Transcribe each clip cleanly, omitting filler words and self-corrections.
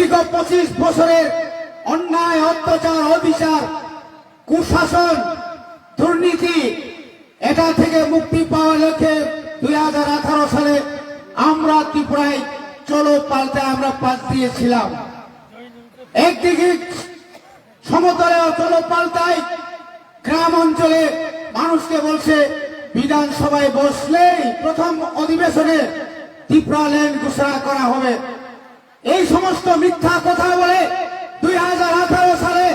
দীর্ঘ 25 বছরের অন্যায়, অত্যাচার, অবিচার, কুশাসন, দুর্নীতি, এটা থেকে মুক্তি পাওয়ার লক্ষ্যে 2018 সালে আমরা ত্রিপুরায় চলো পাল্টা আমরা পাশ দিয়েছিলাম। একদিকে সমতলে চলো পাল্টায়, গ্রাম অঞ্চলে মানুষকে বলছে বিধানসভায় বসলেই প্রথম অধিবেশনে ত্রিপুরা ল্যান্ড ঘোষণা করা হবে। এই সমস্ত মিথ্যা কথা বলে 2018 সালে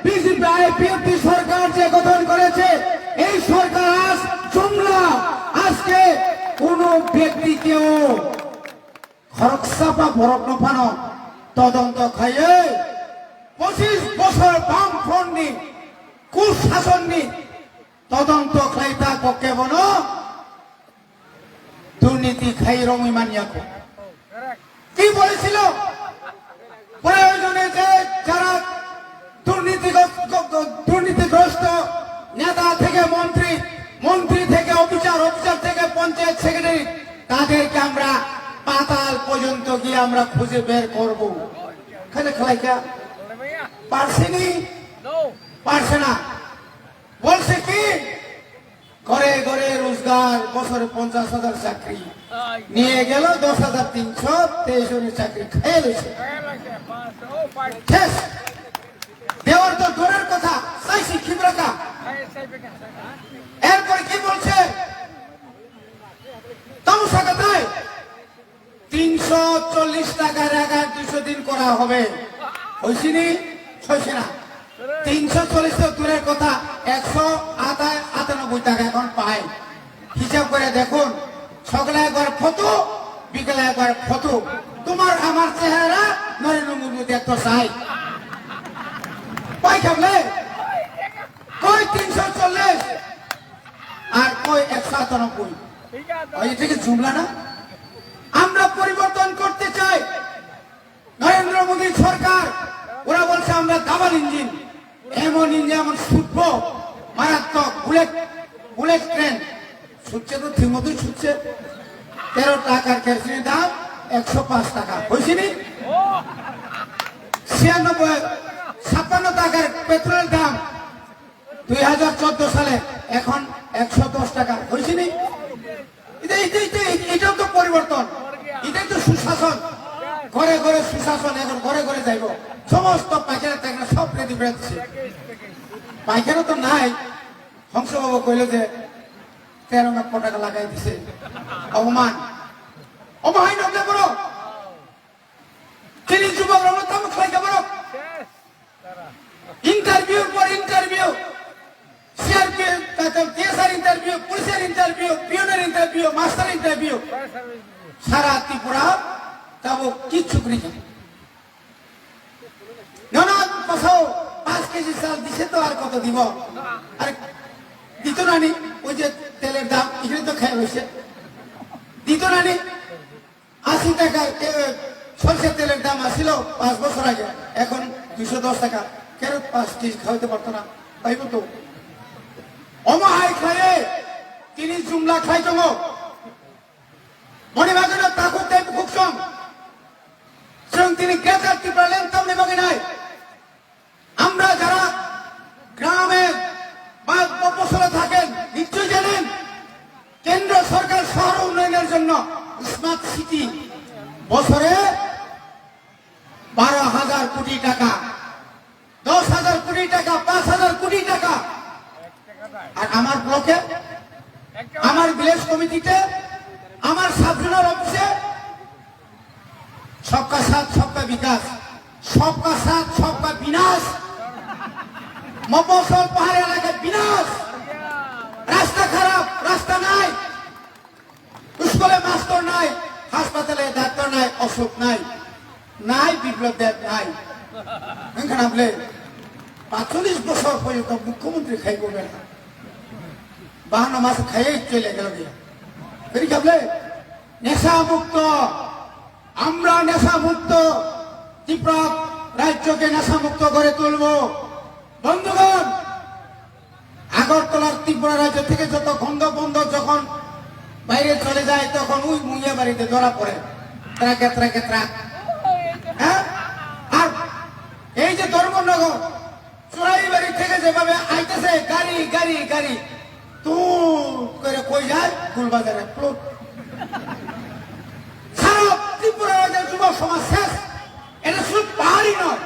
বিজেপি সরকার যে গঠন করেছে, এই সরকার আজ জুমলা আজকে কোন ব্যক্তিকেও খরকসাপা ভরক নফানো তদন্ত খাইয়ে 25 বছর বামফ্রন্ট নি কুশাসন নি তদন্ত খাইতা পক্ষে বনো দুর্নীতি খাই রঙি মানিয়াকো কি বলেছিল? প্রয়োজনে যে যারা দুর্নীতিগ্রস্ত নেতা থেকে মন্ত্রী, মন্ত্রী থেকে অফিসার, অফিসার থেকে পঞ্চায়েত সেক্রেটারি, তাদেরকে আমরা পাতাল পর্যন্ত গিয়ে আমরা খুঁজে বের করব। খালি খেলাইকা পারছেনি, পারছে না। বলছে কি ঘরে ঘরে রোজগার, বছরে 50,000 চাকরি নিয়ে গেল, 10,323 চাকরি খেয়ে রয়েছে। দেওয়ার তো দূরের কথা, চাইছি খিবরাকা। এরপরে কি বলছে? তামসা কথায় 340 টাকার 200 দিন করা হবে। হয়েছিনি? হয়েছে না। 340 তো দূরের কথা, 198 টাকা এখন পায়। হিসাব করে দেখুন, সকালে একবার ফটো, বিকেলে একবার ফটো। তোমার আমার চেহারা নরেন্দ্র মোদী দেখতে চাই। কই খাবলে? কই 340 আর কই 198? এটা কি জুমলা না? আমরা পরিবর্তন করতে চাই। নরেন্দ্র মোদী সরকার ওরা বলছে আমরা ডাবল ইঞ্জিন, এমন ইঞ্জিন, এমন ছুটবো মারাত্মক বুলেট ট্রেন ছুটছে, তো ঠিক মতোই ছুটছে। 13 টাকার কেরোসিনের দাম 105 টাকা। হয়েছিনি? 56 টাকার পেট্রোলের দাম 2014 সালে, এখন 110 টাকা। হয়েছিনি? এটাও তো পরিবর্তন, এটাই তো সুশাসন। ঘরে ঘরে সুশাসন, এখন ঘরে ঘরে যাইব। সমস্ত পায়খানা টাইখানা সব রেডি করে দিচ্ছে। পায়খানা তো নাই। হংসবাবু কইল যে 13 লক্ষ টাকা লাগাই দিছে। অপমান, অবহাই নকলে বড় তিনি যুবক রমতাম খাইতে বড় ইন্টারভিউর পর ইন্টারভিউ, সিআরপিএফ ইন্টারভিউ, পুলিশের ইন্টারভিউ, পিওনের ইন্টারভিউ, মাস্টার ইন্টারভিউ, সারা ত্রিপুরা যাব কিচ্ছু করি ননদ পাশাও 5 কেজি চাল দিছে, তো আর কত দিব? আর দিত নানি, ওই যে তেলের দাম এখানে তো খেয়ে হয়েছে, দিত নানি। 80 টাকা সরষের তেলের দাম আসছিল 5 বছর আগে, এখন 210 টাকা। কেন 5 কেজি খাওয়াতে পারতো না? পাইব তো। অমহাই খাইয়ে তিনি জুমলা খাই জম মনে ভাগে না তাকুক দেব খুকসম স্বয়ং তিনি গ্রেটার ত্রিপুরা লেন তামনে ভাগে নাই। আমরা যারা গ্রামে বা মফস্বলে থাকেন নিশ্চয়ই জানেন, কেন্দ্র সরকার শহর উন্নয়নের জন্য স্মার্ট সিটি বছরে 12,000 কোটি টাকা, 10,000 কোটি টাকা, 5,000 কোটি টাকা। আর আমার ব্লকে, আমার ভিলেজ কমিটিতে, আমার সাবজোনাল অফিসে সবকা সাথ সবকা বিকাশ, সবকা সাথ সবকা বিনাশ। মফস্বল পাহাড়ি এলাকায় বিনাশ। রাস্তা খারাপ, রাস্তা নাই, স্কুলে মাস্টার নাই, হাসপাতালে ডাক্তার নাই, অসুখ নাই, নাই বিপ্লব দেব নাই। এখানে আপনি 45 বছর পর্যন্ত মুখ্যমন্ত্রী খাই করবেন না, 52 মাস খাইয়ে চলে গেল। খাবলে নেশা মুক্ত, আমরা নেশা মুক্ত ত্রিপুরা রাজ্যকে নেশা মুক্ত করে তুলব। বন্ধুগণ, আগরতলার ত্রিপুরা রাজ্য থেকে যত গন্ধ বন্ধ যখন বাইরে চলে যায়, তখন ওই মুইয়া বাড়িতে ধরা পড়ে ট্রাকে ট্রাকে ট্রাক। হ্যাঁ, মুজিবনগর চোরাইবাড়ি থেকে যেভাবে আইতেছে গাড়ি গাড়ি গাড়ি তু করে কই যায় ফুলবাজারে প্লট। সারা ত্রিপুরা রাজ্যের যুব সমাজ শেষ। এটা শুধু পাহাড়ি নয়,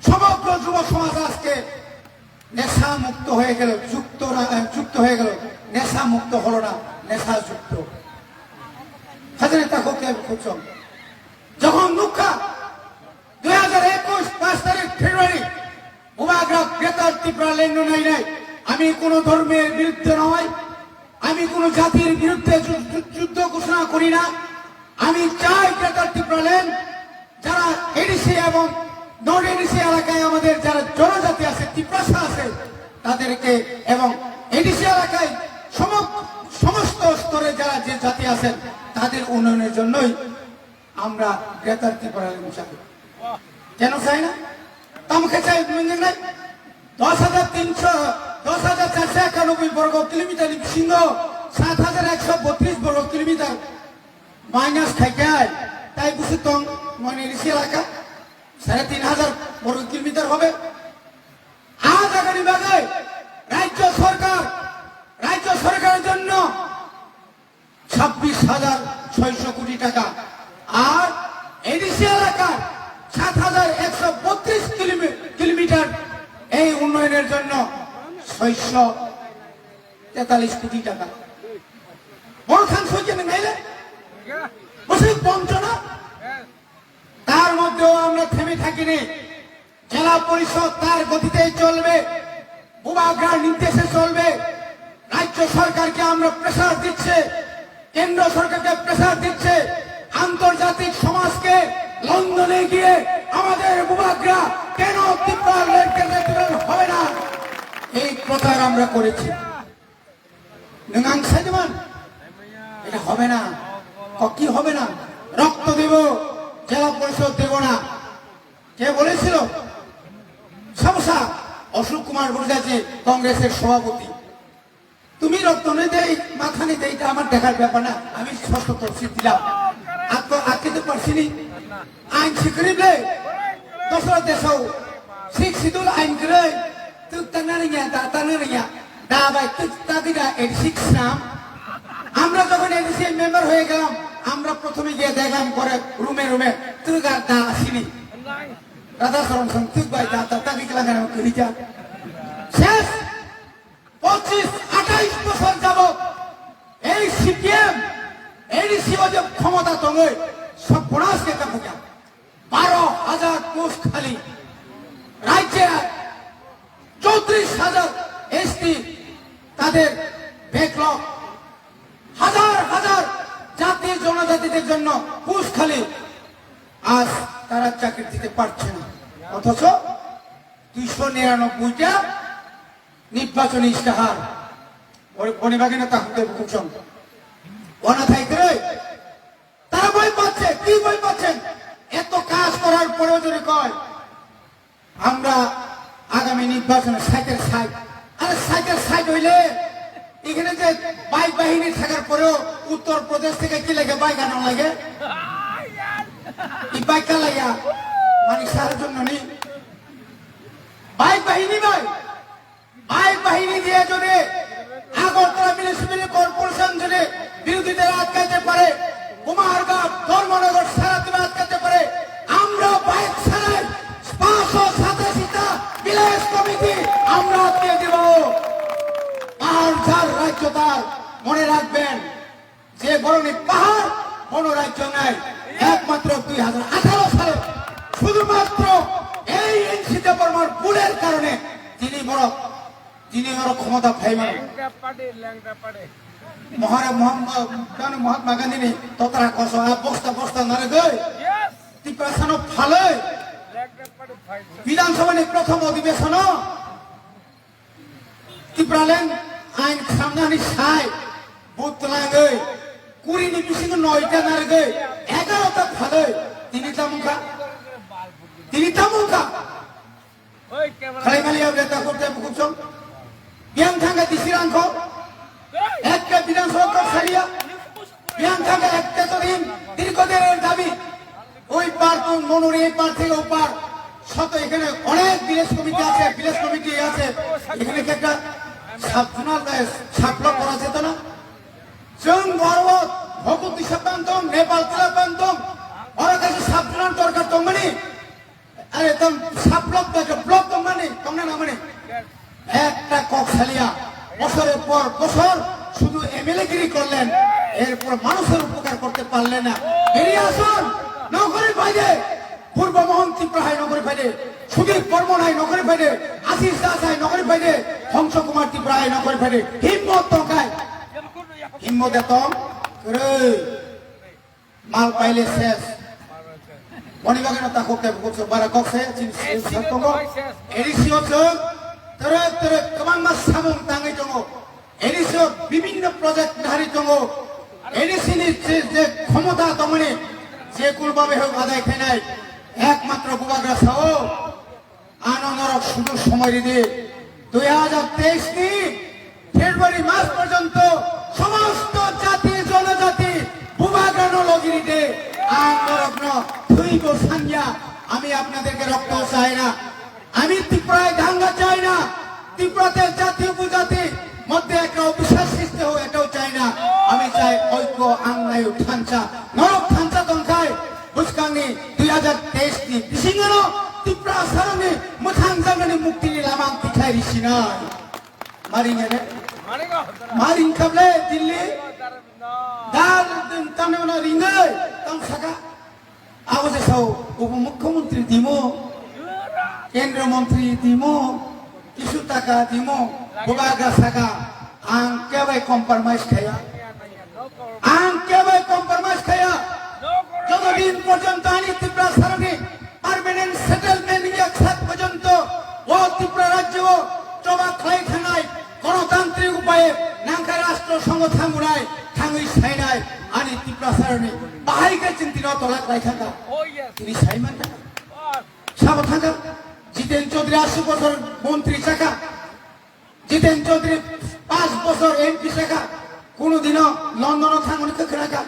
সমগ্র যুব সমাজ আজকে নেশা মুক্ত হয়ে গেল, যুক্ত হয়ে গেল। নেশা মুক্ত হলো না, নেশা যুক্ত। হাজারে তা করতে খুঁজছ যখন মুখা 2021 5 তারিখ ফেব্রুয়ারি বুবাগ্রা গ্রেটার ত্রিপুরা লেন নাই নাই। আমি কোন ধর্মের বিরুদ্ধে নয়, আমি কোন জাতির বিরুদ্ধে যুদ্ধ ঘোষণা করি না। আমি চাই গ্রেটার ত্রিপুরা লেন যারা এডিসি এবং নন এডিসি এলাকায় আমাদের যারা জনজাতি আছে, ত্রিপ্রাসা আছে তাদেরকে, এবং এডিসি এলাকায় সমস্ত স্তরে যারা যে জাতি আছেন তাদের উন্নয়নের জন্যই আমরা গ্রেটার ত্রিপুরা লেন চাই। কেন চাই না? আমাকে চাই নাই 10,491 বর্গ কিলোমিটার বিশিন্ন 7,132 বর্গ কিলোমিটার মাইনাস খাইকায় তাই বুঝি তং মানে ঋষি এলাকা 3,500 বর্গ কিলোমিটার হবে। আজ আগামী বাগে রাজ্য সরকারের জন্য 26,600 কোটি টাকা, আর এডিসি এলাকার 7,132 কিলোমিটার এই উন্নয়নের জন্য 643 কোটি টাকা। বড় খান সইছেন নাইলে বসে বঞ্চনা। তার মধ্যেও আমরা থেমে থাকিনি। জেলা পরিষদ তার গতিতেই চলবে, বুবাগ্রার নির্দেশে চলবে। রাজ্য সরকারকে আমরা প্রেসার দিচ্ছে, কেন্দ্র সরকারকে প্রেসার দিচ্ছে, আন্তর্জাতিক সমাজকে লন্ডনে গিয়ে আমাদের বুবাগ্রা কেন ত্রিপুরা হবে না এই প্রচার আমরা করেছি। এটা হবে না, কি হবে না? রক্ত দেব, জেলা পরিষদ দেব না। কে বলেছিল? সমস্যা অশোক কুমার মুখার্জি, কংগ্রেসের সভাপতি। তুমি রক্ত নেই দেই মাথা নেই দেই, এটা আমার দেখার ব্যাপার না। আমি ষষ্ঠ তফসিল দিলাম, আটকে পারছিনি। আইন শিখরিবলে দশরা দেশাও শিখ সিদুল আইন করে তুই টানা রিয়া টানা রিয়া দাবাই তুই তাদিরা এডিসিক নাম। আমরা যখন এডিসি মেম্বার হয়ে গেলাম, আমরা প্রথমে গিয়ে দেখলাম করে রুমে রুমে তুই গা দা আসিনি রাধা শরণ সং তুই ভাই দা তাকে গেলাম করি যা। শেষ 25-28 বছর যাব এই সিপিএম এডিসি যে ক্ষমতা তঙ্গে সব পড়াশকে কাপুকা 12,000 পোস্ট খালি, রাজ্যে 34,000 এসটি তাদের ব্যাকলগ, হাজার হাজার জাতি জনজাতিদের জন্য পোস্ট খালি। আজ তারা চাকরি দিতে পারছে না, অথচ 299টা নির্বাচনী ইস্তাহার বনিবাগিনা তাহলে বুকুচম অনাথাই করে তারা বই পাচ্ছে। কি বই পাচ্ছেন? এত কাজ করার পরেও যদি কয় আমরা আগামী নির্বাচনে সাইকেল সাইড, আরে সাইকেল সাইড হইলে এখানে যে বাইক বাহিনী থাকার পরেও উত্তরপ্রদেশ থেকে কি লাগে বাইক আনা লাগে? এই বাইক লাগিয়া মানে সারার জন্য নেই বাইক বাহিনী নয়। বাইক বাহিনী দিয়ে যদি আগরতলা মিউনিসিপ্যালিটি কর্পোরেশন যদি বিরোধীদের আটকাতে পারে, কুমারঘাট ধর্মনগর সারাদিন আটকাতে পারে, আমরা বাইক ছাড়াই 587টা ভিলেজ কমিটি আমরা আটকে দেব। পাহাড় ঝাড় রাজ্য তার মনে রাখবেন যে বরণী পাহাড় কোন রাজ্য নাই। একমাত্র 2018 সালে শুধুমাত্র এই এনসিতে বর্মার ভুলের কারণে তিনি বড় ক্ষমতা ফাইমান মহাত্মা গান্ধী নি ততরা কস বস্তা বস্তা নারে গই ত্রিপুরা ফালে বিধানসভার প্রথম অধিবেশন ত্রিপুরা লেন আইন খামনানি সাই বুথ লাঙ্গই 20 নি বিশিং 9টা নারে গই 11টা ফালে তিনি তামুকা খালি খালি তা করতে বুঝছো বিয়াং থাঙ্গা দিছিরাংখো একটা বিধানসভা সারিয়া বিয়াং থাঙ্গা একটা তো দিন দীর্ঘদিনের দাবি ওই পার তো মনোর এই পার থেকে ওপার শত এখানে অনেক ভিলেজ কমিটি আছে, ভিলেজ কমিটি আছে, এখানে কি একটা সাপলা করা যেত না? जों गौरव भगवती साबंतम नेपाल तिलाबंतम और कैसे साबजुनार दरकार तो मनी अरे तुम साबलोक तो ब्लॉक तो मनी तुमने ना मनी एक टा कौशलिया বছরের পর বছর শুধু এমএলএ গিরি করলেন, এরপর মানুষের উপকার করতে পারলেন না। বেরিয়ে আসুন নগরীর বাইরে, পূর্ব মোহন ত্রিপুরায় নগরীর বাইরে, সুদীপ বর্মনায় নগরীর বাইরে, আশিস দাসায় নগরীর বাইরে, হংস কুমার ত্রিপুরায় নগরীর বাইরে হিম্মত টঙ্কায় হিম্মত এত মাল পাইলে শেষ বনিবাগের তা করতে বলছো বারা কক্সে চিনি এডিসিও চোখ তরে তরে কমান মাস সামুং তাঙ্গি দङ এডিসিও বিভিন্ন প্রজেক্ট ধারি দङ এডিসিনি যে ক্ষমতা দমনে যে কুলভাবে হোক আদায় খাই একমাত্র বুবাগ্রা সাও আনন্দরক সুযোগ সময় দিয়ে 2023 নি ফেব্রুয়ারি মাস পর্যন্ত সমস্ত জাতি জনজাতি বুবাগ্রানো লগিরিতে আন্দোলন থুইব সাঞ্জা। আমি আপনাদেরকে রক্ত চাই না, আমি ত্রিপুরায় দাঙ্গা চাই না, ত্রিপুরাতে জাতি উপজাতি মধ্যে একটা অবিশ্বাস সৃষ্টি হোক এটাও চাই না। আমি চাই ঐক্য আংনায় ঠাঞ্চা নরক ঠাঞ্চা দংখায় বুঝকাংনি 2023 নি বিসিঙ্গনো ত্রিপুরা সারনি মোথাং জাঙ্গানি মুক্তিনি লামাং পিঠাই রিসিনাই মারিঙেনে মারিং খাবলে দিল্লি দাল তামনে না রিঙ্গাই তাম সাকা আওয়াজে সাও উপমুখ্যমন্ত্রী দিমো কেন্দ্র মন্ত্রী দিমো কিছু টাকা দিমো বুবাগ্রা সাকা আং কেবাই কম্প্রমাইজ খায়া আং কেবাই কম্প্রমাইজ খায়া যতদিন পর্যন্ত আনি ত্রিপুরা সারনি পার্মানেন্ট সেটেলমেন্ট ইয়াক পর্যন্ত ও ত্রিপুরা রাজ্য চবা খাই খানায় গণতান্ত্রিক উপায়ে নাঙ্কা রাষ্ট্র সংগঠন গুনায় থাঙ্গি সাইনায় আনি ত্রিপুরা সারনি বাহাইকে চিন্তিত তলাক রাই থাকা তিনি সাইমান থাকা সাব থাকা জিতেন চৌধুরী 80 বছর মন্ত্রী চাকা জিতেন চৌধুরী 5 বছর এমপি চাকা কোনদিনও লন্ডন থাঙ্গনি কখরাকা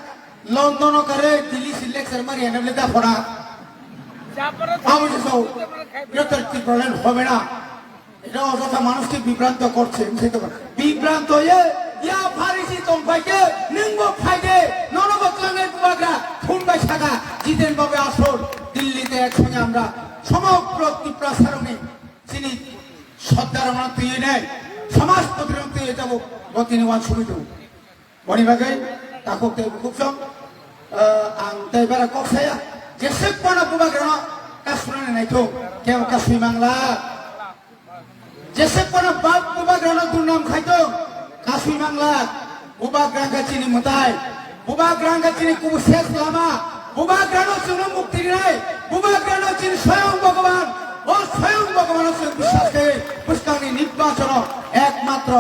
লন্ডন করে দিল্লি সিলেকশন মারি এনে দা পড়া আমাদের সব প্রবলেম হবে না। এটা অযথা মানুষকে বিভ্রান্ত করছে, বিভ্রান্ত ইয়া ফারিসি তংফাইকে নিংবো ফাইদে ননবতলাঙ্গের বুবাগ্রা ফুনবাই থাকা জিতেন বাবু আসর দিল্লিতে একসঙ্গে আমরা সমগ্র ত্রিপুরা সারণে যিনি সর্দার আমরা তুই নেয় সমাজ প্রতিরোধ তুই যাব গতিনি ওয়ান সুবিধা বনিবাগে তাকে খুব সব আং তাইবারা কক্সায়া যেসব পানা বুবাগ্রা কাশুরানে নাইতো কেউ কাশুই বাংলা যেসব পানা বাপ বুবাগ্রানো দুর্নাম খাইতো কাশুই বাংলা বুবাগ্রাঙ্গা চিনি মতাই বুবাগ্রাঙ্গা চিনি কুবু শেষ লামা বুবাগ্রানো চিনি মুক্তি নাই বুবাগ্রানো চিনি স্বয়ং ভগবান ও স্বয়ং ভগবানের বিশ্বাস করে পুষ্কানি নির্বাচন একমাত্র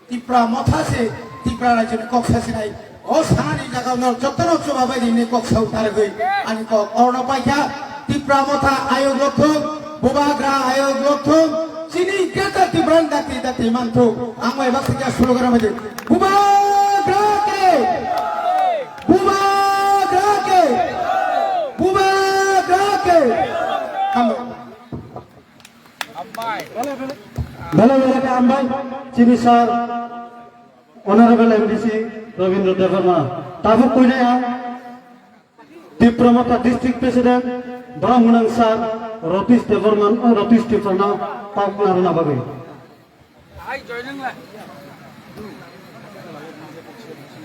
ত্রিপুরা মথাসে ত্রিপুরা রাজ্যের কক্সাসে নাই ও সানানি জায়গা যত্ন চবাবাই দিনে কক্সা উঠারে গই আনি কক অর্ণ পাইকা ত্রিপুরা মথা আয়োগ লক্ষণ বুবাগ্রা আয়োগ লক্ষণ চিনি কেতা ত্রিপুরান দাতি দাতি মানতো আমি এবার থেকে শুরু করা হয়েছে বুবাগ্রাকে বুবাগ্রাকে বুবাগ্রাকে ভালো ভালো আমবাই চিনি sir honourable MDC Rabindra Debbarma তাবুক কইনে ত্রিপুরা মথা ডিস্ট্রিক্ট প্রেসিডেন্ট ব্রাহ্মণাং স্যার রতীশ দেববর্মা রতীশ ত্রিপুরা পাকনারনা বাগে